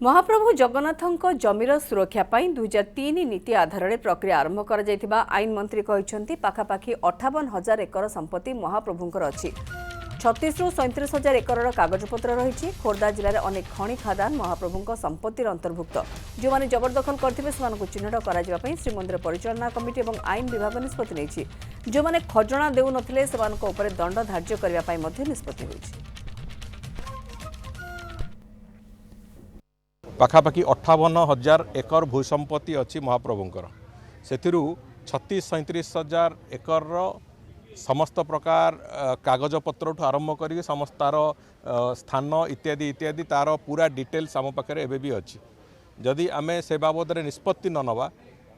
महाप्रभु जगन्नाथଙ୍କ जमीर सुरक्षा पाई 2003 नीति आधार में प्रक्रिया आरंभ कर आईन मंत्री कहते पाखापाखि 58,000 एकर संपत्ति महाप्रभुंकर अच्छी 36 रु 37,000 एकर कागजपत्र रही। खोर्धा जिले में अनेक खनि खादान महाप्रभुंक संपत्तिर अंतर्भुक्त। जो मैंने जबरदखल करते चिन्हट कर श्रीमंदिर परिचालना कमिटी और आईन विभाग निष्पत्ति नहीं। जो मैंने खजना देउ नथिले सेमानक उपरे दंड धार्य करने निष्पत्ति होइछि। पाखापाखि 58,000 एकर भूसंपत्ति अच्छी महाप्रभुंकर से 36-37,000 एकर समस्त प्रकार कागजपत्र आरंभ कर समस्त तार स्थान इत्यादि इत्यादि तार पूरा डिटेल्स आम पाखे एवं भी अच्छी। जदि आमे से बाबद निष्पत्ति न नवा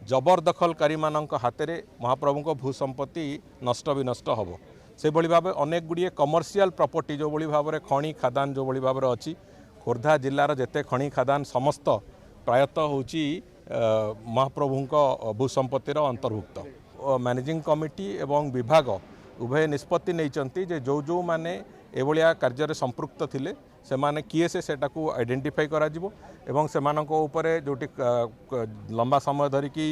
जबरदखलकारी मान हाथ में महाप्रभु भूसंपत्ति नष्ट विनष्ट हम से भाव अनेक गुड़िए कमर्शियल प्रॉपर्टी जो भाव में खनि खादान जो भाव में अच्छी। खोर्धा जिलार जेते खनि खादान समस्त प्रायतः होची महाप्रभुंक भूसंपत्तिर अंतर्भुक्त। मैनेजिंग कमिटी एवं विभाग उभय निष्पत्ति नहीं जे जो माने एभलिया कार्य संपृक्त थिले से माने किए से सेटाकू आइडेंटिफाई करा जिवो एवं सेमानक उपरे जोटी लंबा समय धरिकी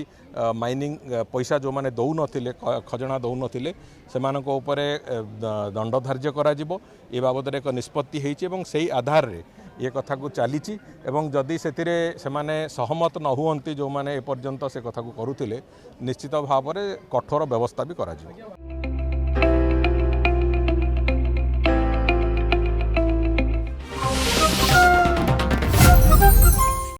माइनिंग पैसा जो माने दौ नथिले खजना दौ नथिले सेमानक उपरे दंड धार्य करा जिवो। ए बाबद एक निष्पत्ति हेछि एवं सेही आधार रे ये कथा को चली जदि से सहमत न हुअंती जो माने एपर्यंत से कथा को करुथिले निश्चित भाव में कठोर व्यवस्था भी करा जिवो।